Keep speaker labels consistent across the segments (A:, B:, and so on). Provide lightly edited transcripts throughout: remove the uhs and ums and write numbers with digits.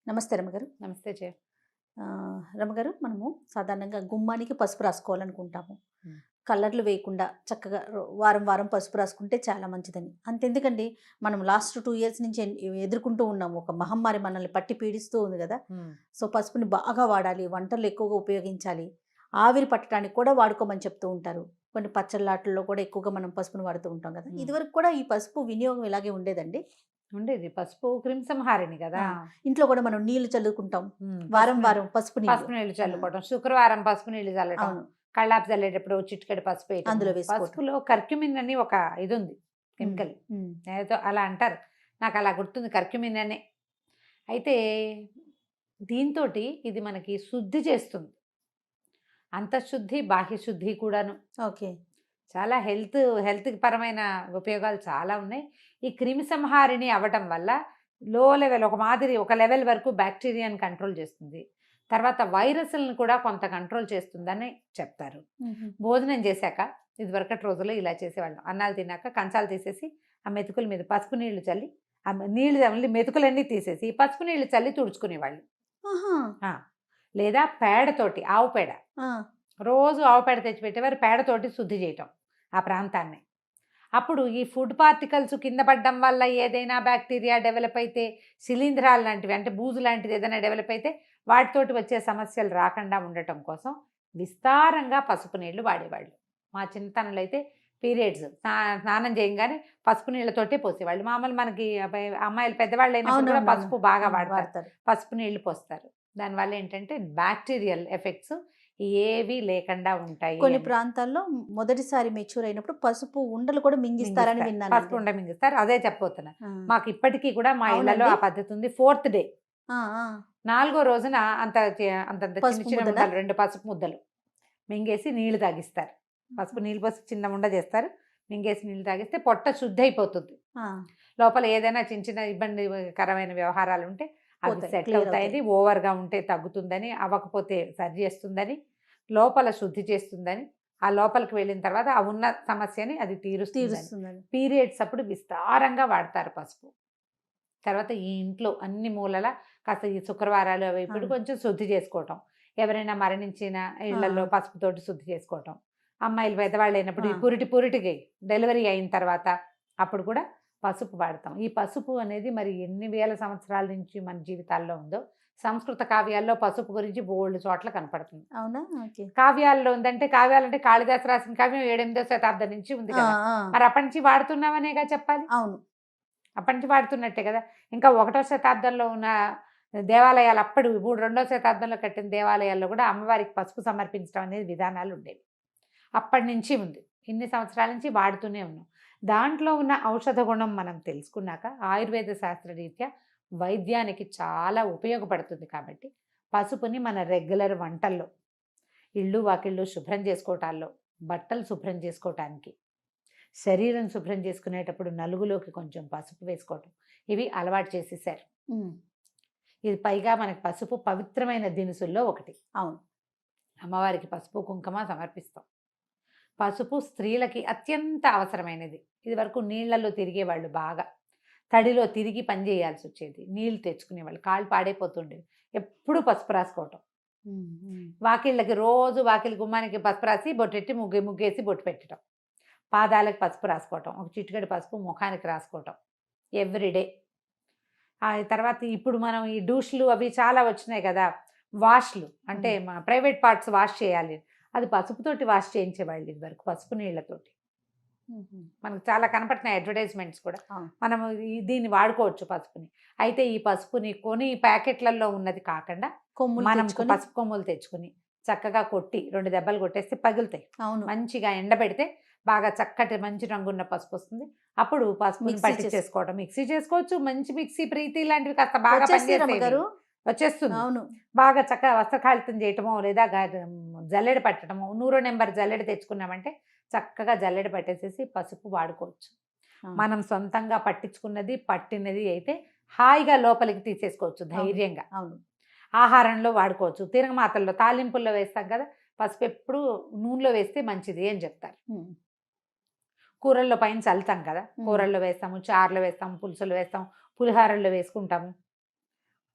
A: నమస్తే రమగారు.
B: నమస్తే జయ.
A: రమగారు, మనము సాధారణంగా గుమ్మానికి పసుపు రాసుకోవాలనుకుంటాము.
B: హ్మ్.
A: కలర్లు వేయకుండా చక్కగా వారం వారం పసుపు రాసుకుంటే చాలా మంచిదని. అంతెందుకండి, మనం లాస్ట్ 2 ఇయర్స్ నుంచి ఎదుర్కొంటూ ఉన్నాము. ఒక మహమ్మారి మనల్ని పట్టి పీడిస్తూ ఉంది గదా!
B: హ్మ్.
A: సో, పసుపుని బాగా వాడాలి. వంటల్లో ఎక్కువగా ఉపయోగించాలి. ఆవిరి పట్టడానికి కూడా వాడుకోమని చెప్తూ ఉంటారు. కొన్ని పచ్చళ్ళాటల్లో కూడా ఎక్కువగా మనం పసుపుని వాడుతూ ఉంటాం గదా!
B: హ్మ్.
A: ఇదివరకు కూడా ఈ పసుపు వినియోగం ఇలాగే ఉండేదండి.
B: ఉండేది. పసుపు క్రిమిసంహారిణి
A: ఆ!
B: గదా!
A: ఇంట్లో కూడా మనం నీళ్లు చల్లుకుంటాం. వారం
B: పసుపు
A: వారం పసుపు నీళ్లు.
B: పసుపు నీళ్ళు
A: ఆ!
B: చల్లుకోవటం. శుక్రవారం పసుపు నీళ్ళు చల్లటం.
A: అవును.
B: కళ్ళాపి చల్లేటప్పుడు చిటికెడు పసుపేయటము.
A: అందులో వేసుకోవటం.
B: పసుపులో కర్క్యుమిన్ అని ఒక ఇదుంది.
A: హ్మ్.
B: కెమికల్.
A: హ్మ్.
B: ఏదో అలా అంటారు. నాకలా గుర్తుంది కర్క్యుమిన్ అనే. అయితే దీంతోటి ఇది మనకి శుద్ధి చేస్తుంది. అంతఃశుద్ధి, బాహ్య శుద్ధి కూడాను.
A: ఓకే.
B: చాలా హెల్త్ పరమైన ఉపయోగాలు చాలా ఉన్నాయి. ఈ క్రిమి సంహారిణి అవ్వటం వల్ల లో లెవెల్ ఒక లెవెల్ వరకు బ్యాక్టీరియాని కంట్రోల్ చేస్తుంది. తర్వాత వైరస్‌లను కూడా కొంత కంట్రోల్ చేస్తుందని చెప్తారు.
A: హుహు.
B: భోజనం చేశాక ఇదివరకటి రోజుల్లో ఇలా చేసేవాళ్ళం. అన్నాలు తిన్నాక కంచాలు తీసేసి ఆ మెతుకుల మీద పసుపు నీళ్లు చల్లి నీళ్ళు మళ్ళీ మెతుకులన్నీ తీసేసి పసుపు నీళ్లు చల్లి తుడుచుకునేవాళ్ళు.
A: ఆహా!
B: ఆ! లేదా పేడతోటి ఆవు పేడ.
A: ఆ!
B: రోజు ఆవు పేడ తెచ్చిపెట్టేవారు. పేడతోటి శుద్ధి చేయటం ఆ ప్రాంతాన్ని. అప్పుడు ఈ ఫుడ్ పార్టికల్స్ కింద పడడం వల్ల ఏదైనా బ్యాక్టీరియా డెవలప్ అయితే, శిలీంధ్రాలు లాంటివి అంటే బూజు లాంటిది ఏదైనా డెవలప్ అయితే వాటితోటి వచ్చే సమస్యలు రాకుండా ఉండటం కోసం విస్తారంగా పసుపు నీళ్లు వాడేవాళ్ళు. మా చిన్నతనంలో అయితే పీరియడ్స్ స్నానం చేయంగానే పసుపు నీళ్ళతోటే పోసేవాళ్ళు. మామూలు మనకి అమ్మాయిలు పెద్దవాళ్ళు అయినప్పుడు కూడా
A: అవునవునవును.
B: పసుపు బాగా
A: అవును.
B: వాడతారు.
A: వాడతారు.
B: పసుపు నీళ్లు పోస్తారు. దానివల్ల ఏంటంటే బ్యాక్టీరియల్ ఎఫెక్ట్స్ ఏవి లేకుండా ఉంటాయి
A: కొన్ని
B: అని.
A: ప్రాంతాల్లో మొదటిసారి మెచ్యూర్ అయినప్పుడు పసుపు ఉండలు కూడా మింగిస్తారని
B: మింగిస్తారు. పసుపు
A: విన్నానండి.
B: ఉండ మింగిస్తారు. అదే చెప్పబోతున్నా.
A: ఆ!
B: మాకు ఇప్పటికీ కూడా మా ఇళ్లలో
A: అవునండి.
B: ఆ పద్ధతి ఉంది. ఫోర్త్ డే
A: ఆ! ఆ!
B: 4గో రోజున అంతంత చిన్న
A: పసుపు
B: చిన్న
A: ముద్దనా?
B: ఉండలు 2 పసుపు ముద్దలు మింగేసి నీళ్లు తాగిస్తారు. పసుపు నీళ్ళు పోసి చిన్న ఉండ చేస్తారు. మింగేసి నీళ్లు తాగిస్తే పొట్ట శుద్ధి అయిపోతుంది.
A: ఆ!
B: లోపల ఏదైనా చిన్న చిన్న ఇబ్బందికరమైన వ్యవహారాలు ఉంటే అవి
A: పోతాయి.
B: సెట్
A: క్లియర్ అవుతాయి.
B: అవుతాయని, ఓవర్‌గా ఉంటే తగ్గుతుందని, అవ్వకపోతే సరి చేస్తుందని, లోపల శుద్ధి చేస్తుందని, ఆ లోపలికి వెళ్ళిన తర్వాత ఆ ఉన్న సమస్యని అది తీరుస్తుందని.
A: తీరుస్తుందని.
B: పీరియడ్స్ అప్పుడు విస్తారంగా వాడతారు పసుపు. తర్వాత ఈ ఇంట్లో అన్ని మూలల కాస్త ఈ శుక్రవారాలు అవి
A: ఆ!
B: ఇప్పుడు కొంచెం శుద్ధి చేసుకోవటం. ఎవరైనా మరణించిన
A: ఆ!
B: ఇళ్లలో
A: ఆ!
B: పసుపుతోటి శుద్ధి చేసుకోవటం. అమ్మాయిలు పెద్దవాళ్ళు అయినప్పుడు
A: ఆ!
B: ఈ పురిటికి డెలివరీ అయిన తర్వాత అప్పుడు కూడా పసుపు వాడతాం. ఈ పసుపు అనేది మరి ఎన్ని వేల సంవత్సరాల నుంచి మన జీవితాల్లో ఉందో సంస్కృత కావ్యాల్లో పసుపు గురించి బోలెడు చోట్ల కనపడుతుంది.
A: అవునా? ఓకే.
B: కావ్యాల్లో ఉందంటే కావ్యాలంటే కాళిదాసు రాసిన కావ్యం 7, 8వ శతాబ్దం నుంచి ఉంది
A: ఆ!
B: కదా!
A: ఆ!
B: మరి అప్పటి నుంచి వాడుతున్నామనేగా చెప్పాలి.
A: అవును.
B: అప్పటి నుంచి వాడుతున్నట్టే కదా! ఇంకా 1వ శతాబ్దంలో ఉన్న దేవాలయాలు అప్పుడు 2వ శతాబ్దంలో కట్టిన దేవాలయాల్లో కూడా అమ్మవారికి పసుపు సమర్పించడం అనేది విధానాలు ఉండేవి. అప్పటి నుంచి ఉంది. ఇన్ని సంవత్సరాల నుంచి వాడుతూనే ఉన్నాం. దాంట్లో ఉన్న ఔషధ గుణం మనం తెలుసుకున్నాక ఆయుర్వేద శాస్త్రరీత్యా వైద్యానికి చాలా ఉపయోగపడుతుంది కాబట్టి పసుపుని మన రెగ్యులర్ వంటల్లో, ఇళ్ళు వాకిళ్ళు శుభ్రం చేసుకోవటాల్లో, బట్టలు శుభ్రం చేసుకోవటానికి, శరీరం శుభ్రం చేసుకునేటప్పుడు నలుగులోకి కొంచెం పసుపు వేసుకోవటం ఇవి అలవాటు చేసేసారు.
A: హ్మ్.
B: ఇది పైగా మనకి పసుపు పవిత్రమైన దినుసుల్లో ఒకటి.
A: అవును.
B: అమ్మవారికి పసుపు కుంకుమ సమర్పిస్తాం. పసుపు స్త్రీలకి అత్యంత అవసరమైనది. ఇదివరకు నీళ్లలో తిరిగేవాళ్ళు బాగా. తడిలో తిరిగి పని చేయాల్సి వచ్చేది. నీళ్లు తెచ్చుకునేవాళ్ళు. కాళ్ళు పాడైపోతుండేవి. ఎప్పుడూ పసుపు రాసుకోవటం.
A: హ్మ్. హ్మ్.
B: వాకిళ్ళకి రోజు వాకిలి గుమ్మానికి పసుపు రాసి బొట్టెట్టి ముగ్గేసి బొట్టు పెట్టడం. పాదాలకు పసుపు రాసుకోవటం. ఒక చిటికెడు పసుపు ముఖానికి రాసుకోవటం. ఎవ్రీడే. ఆ తర్వాత ఇప్పుడు మనం ఈ డూష్‌లు అవి చాలా వచ్చినాయి కదా! వాష్‌లు అంటే
A: హ్మ్.
B: ప్రైవేట్ పార్ట్స్ వాష్ చేయాలి. అది పసుపుతోటి వాష్ చేయించేవాళ్ళు ఇదివరకు పసుపు నీళ్ళతోటి.
A: హుహు.
B: మనకు చాలా కనపడుతున్నాయి అడ్వర్టైజ్మెంట్స్ కూడా.
A: అవును.
B: మనము దీన్ని వాడుకోవచ్చు పసుపుని. అయితే ఈ పసుపుని కొని ప్యాకెట్లలో ఉన్నది కాకుండా
A: కొమ్ములు
B: మనం
A: తెచ్చుకొని.
B: పసుపు కొమ్ములు తెచ్చుకొని చక్కగా కొట్టి 2 దెబ్బలు కొట్టేస్తే పగులుతాయి.
A: అవును.
B: మంచిగా ఎండబెడితే బాగా చక్కటి మంచి రంగున్న పసుపు వస్తుంది. అప్పుడు పసుపుని
A: మిక్సీ
B: పట్టించేసుకోవడం. మిక్సీ చేసుకోవచ్చు. మంచి మిక్సీ ప్రీతి లాంటివి కాస్త బాగా
A: వచ్చేస్తాయి
B: పనిచేసేవి
A: రమ్మగారు.
B: వచ్చేస్తుంది.
A: అవును.
B: బాగా చక్కగా వస్త్రకాళితం చేయటమో లేదా జల్లెడ పట్టడమో 100 నెంబర్ జల్లెడ తెచ్చుకున్నామంటే చక్కగా జల్లెడ పట్టేసేసి పసుపు వాడుకోవచ్చు.
A: ఆ!
B: మనం సొంతంగా పట్టించుకున్నది, పట్టినది అయితే హాయిగా లోపలికి తీసేసుకోవచ్చు
A: అవును.
B: ధైర్యంగా.
A: అవును.
B: ఆహారంలో వాడుకోవచ్చు. తిరగమాతల్లో, తాలింపుల్లో వేస్తాం కదా! పసుపు ఎప్పుడూ నూనెలో వేస్తే మంచిది అని చెప్తారు.
A: హ్మ్.
B: కూరల్లో పైన చల్లుతాం కదా!
A: హ్మ్.
B: కూరల్లో వేస్తాము, చారులో వేస్తాము, పులుసులో వేస్తాం, పులిహోరల్లో వేసుకుంటాము.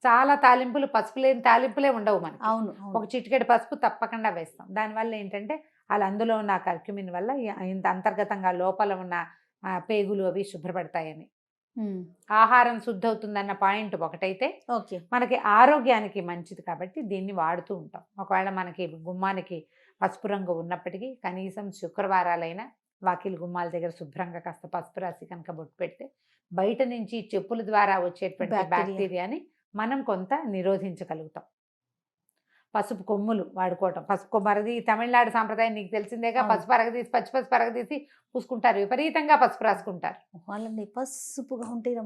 B: చాలా తాలింపులు, పసుపు లేని తాలింపులే ఉండవు మనకి.
A: అవును
B: ఒక చిటికెడు పసుపు తప్పకుండా వేస్తాం. దానివల్ల ఏంటంటే అలా అందులో ఉన్న కర్క్యూమిన్ వల్ల ఇంత అంతర్గతంగా లోపల ఉన్న పేగులు అవి శుభ్రపడతాయని. ఆహారం శుద్ధి అవుతుందన్న పాయింట్ ఒకటైతే
A: ఓకే.
B: మనకి ఆరోగ్యానికి మంచిది కాబట్టి దీన్ని వాడుతూ ఉంటాం. ఒకవేళ మనకి గుమ్మానికి పసుపు రంగు ఉన్నప్పటికీ కనీసం శుక్రవారాలైనా వాకిలి గుమ్మాల దగ్గర శుభ్రంగా కాస్త పసుపు రాసి కనుక బొట్టు పెడితే బయట నుంచి చెప్పుల ద్వారా వచ్చేటువంటి బ్యాక్టీరియాని మనం కొంత నిరోధించగలుగుతాం. పసుపు కొమ్ములు వాడుకోవటం. పసుపు కొమ్మరది తమిళనాడు సాంప్రదాయం నీకు తెలిసిందేగా. పసుపు అరగదీసి పచ్చి పరగదీసి పూసుకుంటారు, విపరీతంగా పసుపు రాసుకుంటారు.
A: వాళ్ళని పసుపుగా ఉంటాయి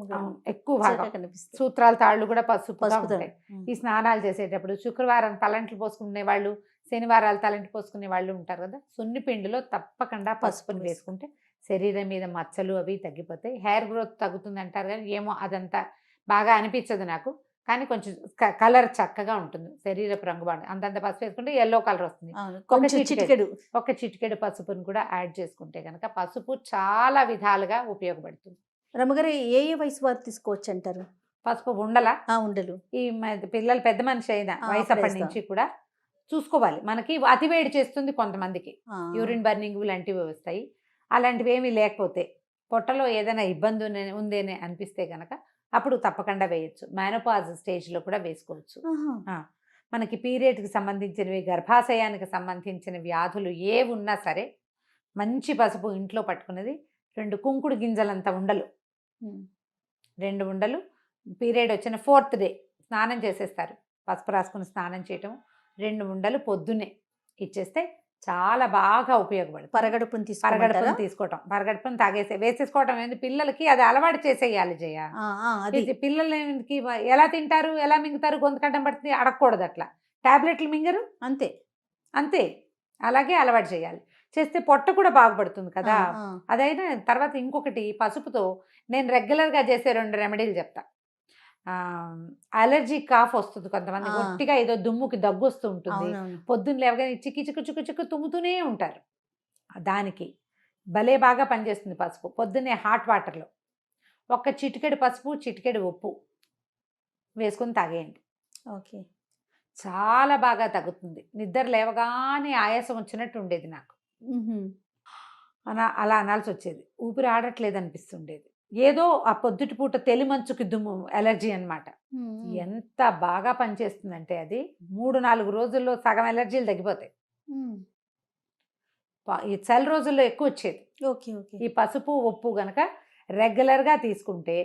B: ఎక్కువ భాగం.
A: కనిపిస్తుంది.
B: సూత్రాల తాళ్ళు కూడా పసుపుగా
A: పసుపుతో.
B: ఉంటాయి. ఈ స్నానాలు చేసేటప్పుడు శుక్రవారం తలంట్లు పోసుకునే వాళ్ళు, శనివారాలు తలంటి పోసుకునే వాళ్ళు ఉంటారు కదా, సున్నిపిండిలో తప్పకుండా పసుపుని వేసుకుంటే శరీరం మీద మచ్చలు అవి తగ్గిపోతాయి. హెయిర్ గ్రోత్ తగ్గుతుంది అంటారు కానీ ఏమో అదంతా బాగా అనిపించదు నాకు. కానీ కొంచెం కలర్ చక్కగా ఉంటుంది, శరీరపు రంగు బాగుంటుంది. అంతంత పసుపు వేసుకుంటే ఎల్లో కలర్ వస్తుంది. ఒక చిటికెడు పసుపుని కూడా యాడ్ చేసుకుంటే కనుక పసుపు చాలా విధాలుగా ఉపయోగపడుతుంది.
A: రమ్మగారు ఏ వయసు వారు తీసుకోవచ్చు అంటారు?
B: పసుపు ఉండలు ఈ పిల్లలు పెద్ద మనిషి అయిన వయసు అప్పటి నుంచి కూడా చూసుకోవాలి. మనకి అతివేడి చేస్తుంది కొంతమందికి, యూరిన్ బర్నింగ్ లాంటివి వస్తాయి. అలాంటివి ఏమీ లేకపోతే పొట్టలో ఏదైనా ఇబ్బంది ఉందేనే అనిపిస్తే కనుక అప్పుడు తప్పకుండా వేయచ్చు. మెనోపాజ్ స్టేజ్లో కూడా వేసుకోవచ్చు. మనకి పీరియడ్కి సంబంధించినవి, గర్భాశయానికి సంబంధించిన వ్యాధులు ఏ ఉన్నా సరే మంచి పసుపు ఇంట్లో పట్టుకున్నది 2 కుంకుడు గింజలంత ఉండలు, 2 ఉండలు పీరియడ్ వచ్చిన 4th డే స్నానం చేసేస్తారు. పసుపు రాసుకుని స్నానం చేయటం, 2 ఉండలు పొద్దున్నే ఇచ్చేస్తే చాలా బాగా ఉపయోగపడుతుంది.
A: పరగడుపుని
B: తీసుకోవటం, పరగడుపుని వేసేసుకోవటం ఏంది, పిల్లలకి అది అలవాటు చేసేయాలి జయ. పిల్లలకి ఎలా తింటారు, ఎలా మింగుతారు, గొంతు కడ్డం పడుతుంది, అడగకూడదు. అట్లా టాబ్లెట్లు మింగరు, అంతే అలాగే అలవాటు చేయాలి. చేస్తే పొట్ట కూడా బాగుపడుతుంది కదా. అదైనా తర్వాత ఇంకొకటి, పసుపుతో నేను రెగ్యులర్గా చేసే 2 రెమెడీలు చెప్తా. అలర్జీ కాఫ్ వస్తుంది కొంతమంది, గట్టిగా ఏదో దుమ్ముకి దగ్గు వస్తూ ఉంటుంది, పొద్దున్న లేవగానే చిక్కు తుమ్ముతూనే ఉంటారు. దానికి భలే బాగా పనిచేస్తుంది పసుపు. పొద్దున్నే హాట్ వాటర్లో ఒక చిటికెడు పసుపు, చిటికెడు ఉప్పు వేసుకొని తాగేయండి.
A: ఓకే,
B: చాలా బాగా తగ్గుతుంది. నిద్ర లేవగానే ఆయాసం వచ్చినట్టు ఉండేది నాకు, అలా అనాల్సి వచ్చేది. ఊపిరి ఆడట్లేదు అనిపిస్తుండేది. ఏదో ఆ పొద్దుటి పూట తెలిమంచుకి దుమ్ము ఎలర్జీ అనమాట. ఎంత బాగా పనిచేస్తుందంటే అది 3-4 రోజుల్లో సగం ఎలర్జీలు తగ్గిపోతాయి. ఈ చలి రోజుల్లో ఎక్కువ వచ్చేది. ఈ పసుపు ఉప్పు గనక రెగ్యులర్గా తీసుకుంటే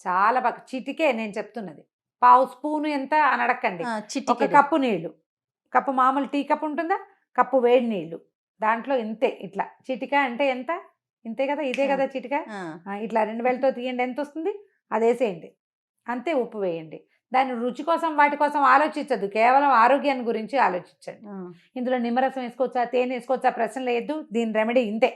B: చాలా బాగా. చిటికే నేను చెప్తున్నది, 1/2 స్పూను ఎంత అని అడగండి. 1 కప్పు నీళ్లు, కప్పు మామూలు టీ కప్పు ఉంటుందా, కప్పు వేడి నీళ్లు, దాంట్లో ఇంతే. ఇట్లా చిటికా అంటే ఎంత, ఇంతే కదా, ఇదే కదా చిటికా. ఇట్లా 2 వేలతో తీయండి, ఎంత వస్తుంది అది వేసేయండి, అంతే. ఉప్పు వేయండి. దాని రుచి కోసం వాటి కోసం ఆలోచించద్దు, కేవలం ఆరోగ్యాన్ని గురించి ఆలోచించండి. ఇందులో నిమ్మరసం వేసుకోవచ్చా, తేనె వేసుకోవచ్చా ప్రశ్న లేదు. దీని రెమెడీ ఇంతే.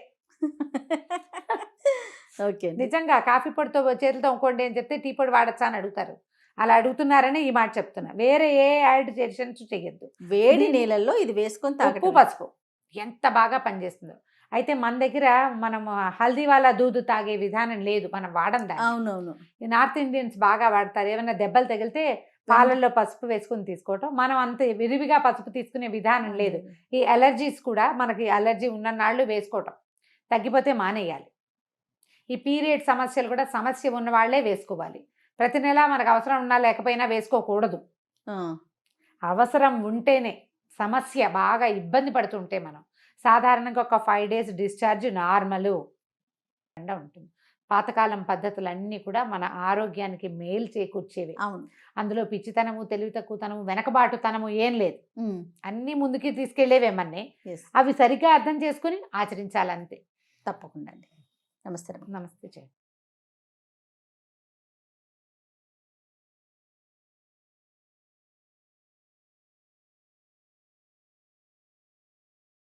B: నిజంగా కాఫీ పొడితో చేతులతో ఇంకోండి అని చెప్తే టీ పొడి వాడచ్చా అని అడుగుతారు. అలా అడుగుతున్నారని ఈ మాట చెప్తున్నా. వేరే ఏ యాడిషన్స్ చెయ్యొద్దు.
A: వేడి నీళ్ళల్లో ఇది వేసుకొని
B: ఉప్పు పసుపు ఎంత బాగా పనిచేస్తుందో. అయితే మన దగ్గర మనం హల్దీ వాళ్ళ దూదు తాగే విధానం లేదు, మనం వాడం దాన్ని.
A: అవునవును,
B: నార్త్ ఇండియన్స్ బాగా వాడతారు. ఏమైనా దెబ్బలు తగిలితే పాలల్లో పసుపు వేసుకుని తీసుకోవటం. మనం అంత విరివిగా పసుపు తీసుకునే విధానం లేదు. ఈ అలర్జీస్ కూడా మనకి అలర్జీ ఉన్న నాళ్ళు వేసుకోవటం, తగ్గిపోతే మానేయాలి. ఈ పీరియడ్ సమస్యలు కూడా సమస్య ఉన్న వాళ్ళే వేసుకోవాలి. ప్రతి నెల మనకు అవసరం ఉన్నా లేకపోయినా వేసుకోకూడదు. అవసరం ఉంటేనే. సమస్య బాగా ఇబ్బంది పడుతుంటే మనం సాధారణంగా ఒక 5 days డిశ్చార్జ్ నార్మల్ ఉంటుంది. పాతకాలం పద్ధతులన్నీ కూడా మన ఆరోగ్యానికి మేలు చేకూర్చేవి.
A: అవును,
B: అందులో పిచ్చితనము, తెలివి తక్కువతనము, వెనకబాటుతనము ఏం లేదు. అన్నీ ముందుకి తీసుకెళ్లేవేమన్నీ. అవి సరిగ్గా అర్థం చేసుకుని ఆచరించాలంతే.
A: తప్పకుండా అండి. నమస్తే.
B: నమస్తే.